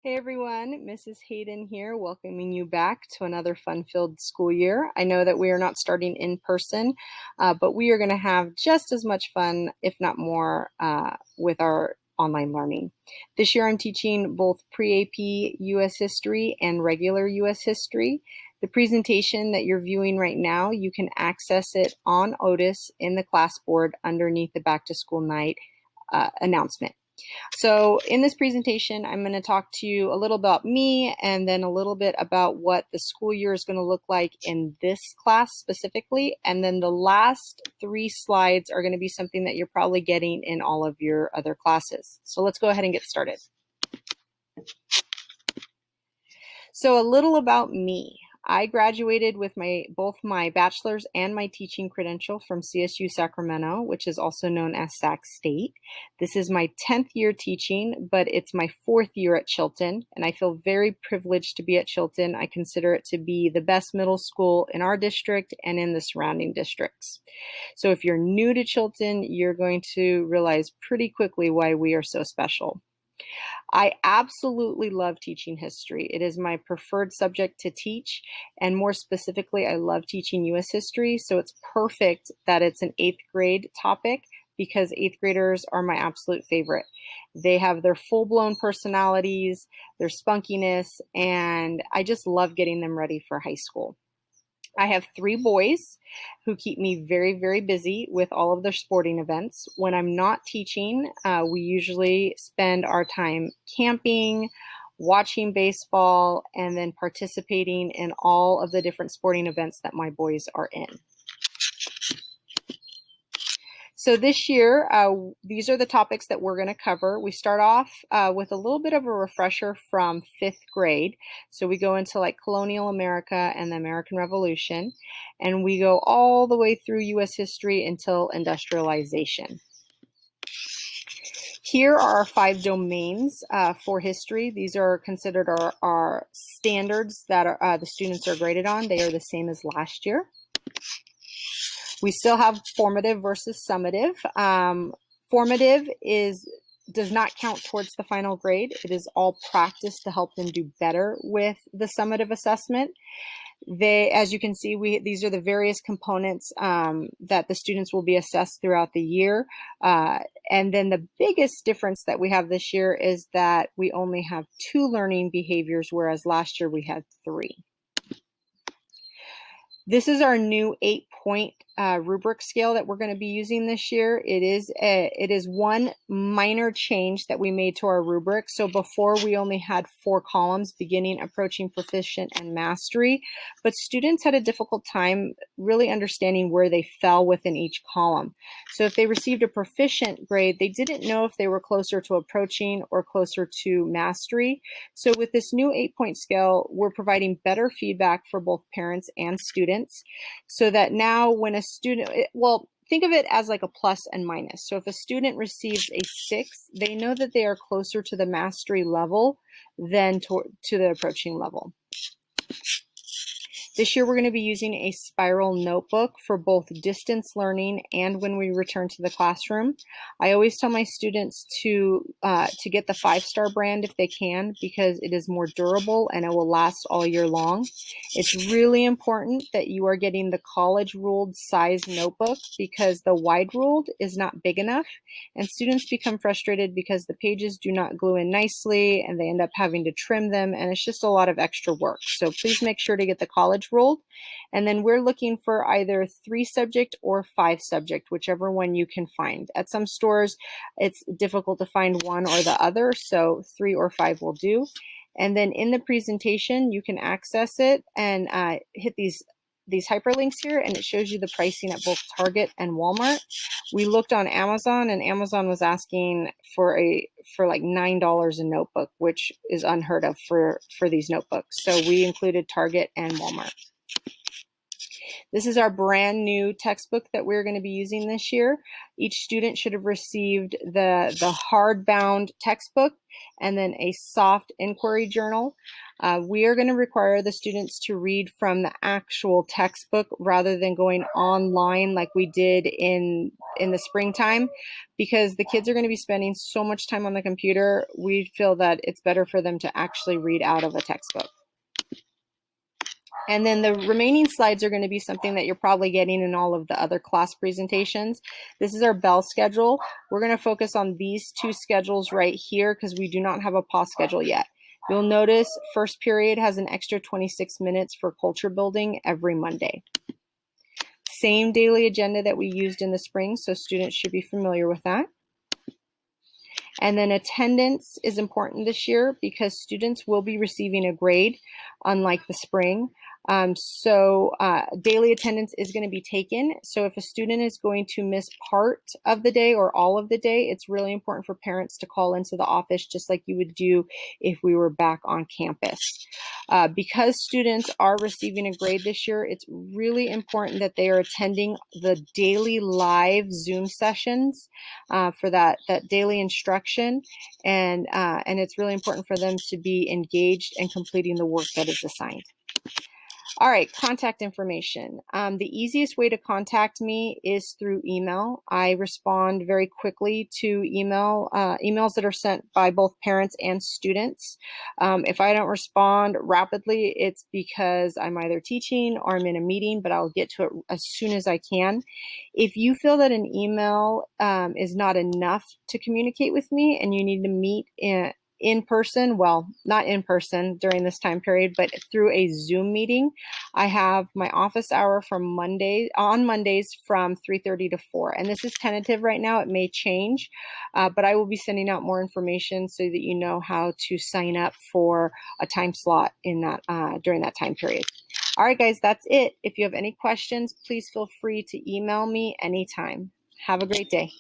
Hey everyone, Mrs. Hayden here, welcoming you back to another fun-filled school year. I know that we are not starting in person, but we are going to have just as much fun, if not more, with our online learning. This year I'm teaching both pre-AP U.S. History and regular U.S. History. The presentation that you're viewing right now, you can access it on Otis in the class board underneath the back to school night announcement. So in this presentation, I'm going to talk to you a little about me and then a little bit about what the school year is going to look like in this class specifically. And then the last 3 slides are going to be something that you're probably getting in all of your other classes. So let's go ahead and get started. So a little about me. I graduated with both my bachelor's and my teaching credential from CSU Sacramento, which is also known as Sac State. This is my 10th year teaching, but it's my 4th year at Chilton, and I feel very privileged to be at Chilton. I consider it to be the best middle school in our district and in the surrounding districts. So if you're new to Chilton, you're going to realize pretty quickly why we are so special. I absolutely love teaching history. It is my preferred subject to teach, and more specifically, I love teaching U.S. history, so it's perfect that it's an 8th grade topic because 8th graders are my absolute favorite. They have their full-blown personalities, their spunkiness, and I just love getting them ready for high school. I have 3 boys who keep me very, very busy with all of their sporting events. When I'm not teaching, we usually spend our time camping, watching baseball, and then participating in all of the different sporting events that my boys are in. So this year, these are the topics that we're going to cover. We start off with a little bit of a refresher from 5th grade. So we go into like colonial America and the American Revolution, and we go all the way through U.S. history until industrialization. Here are our 5 domains for history. These are considered our standards that the students are graded on. They are the same as last year. We still have formative versus summative. Formative does not count towards the final grade. It is all practice to help them do better with the summative assessment. As you can see, these are the various components that the students will be assessed throughout the year. And then the biggest difference that we have this year is that we only have 2 learning behaviors, whereas last year we had 3. This is our new 8-point rubric scale that we're going to be using this year. It is one minor change that we made to our rubric. So before we only had 4 columns: beginning, approaching, proficient, and mastery. But students had a difficult time really understanding where they fell within each column. So if they received a proficient grade, they didn't know if they were closer to approaching or closer to mastery. So with this new 8-point scale, we're providing better feedback for both parents and students, so that now when a student, think of it as like a plus and minus. So if a student receives a 6, they know that they are closer to the mastery level than to the approaching level. This year, we're going to be using a spiral notebook for both distance learning and when we return to the classroom. I always tell my students to get the 5-star brand if they can, because it is more durable and it will last all year long. It's really important that you are getting the college ruled size notebook, because the wide ruled is not big enough, and students become frustrated because the pages do not glue in nicely and they end up having to trim them, and it's just a lot of extra work. So please make sure to get the college ruled. And then we're looking for either 3 subject or 5 subject, whichever one you can find. At some stores, it's difficult to find one or the other, so 3 or 5 will do. And then in the presentation, you can access it and hit these hyperlinks here, and it shows you the pricing at both Target and Walmart. We looked on Amazon, and Amazon was asking for like $9 a notebook, which is unheard of for these notebooks. So we included Target and Walmart. This is our brand new textbook that we're going to be using this year. Each student should have received the hardbound textbook and then a soft inquiry journal. We are going to require the students to read from the actual textbook rather than going online like we did in the springtime, because the kids are going to be spending so much time on the computer. We feel that it's better for them to actually read out of a textbook. And then the remaining slides are going to be something that you're probably getting in all of the other class presentations. This is our bell schedule. We're going to focus on these two schedules right here because we do not have a pause schedule yet. You'll notice first period has an extra 26 minutes for culture building every Monday. Same daily agenda that we used in the spring, so students should be familiar with that. And then attendance is important this year because students will be receiving a grade, unlike the spring. Daily attendance is going to be taken. So if a student is going to miss part of the day or all of the day, it's really important for parents to call into the office just like you would do if we were back on campus. Because students are receiving a grade this year, it's really important that they are attending the daily live Zoom sessions for that daily instruction, and it's really important for them to be engaged and completing the work that is assigned. All right, contact information. The easiest way to contact me is through email. I respond very quickly to emails that are sent by both parents and students. If I don't respond rapidly, it's because I'm either teaching or I'm in a meeting, but I'll get to it as soon as I can. If you feel that an email is not enough to communicate with me and you need to meet in person, well, not in person during this time period, but through a Zoom meeting. I have my office hour on Mondays from 3:30 to 4. And this is tentative right now. It may change, but I will be sending out more information so that you know how to sign up for a time slot in that during that time period. All right, guys, that's it. If you have any questions, please feel free to email me anytime. Have a great day.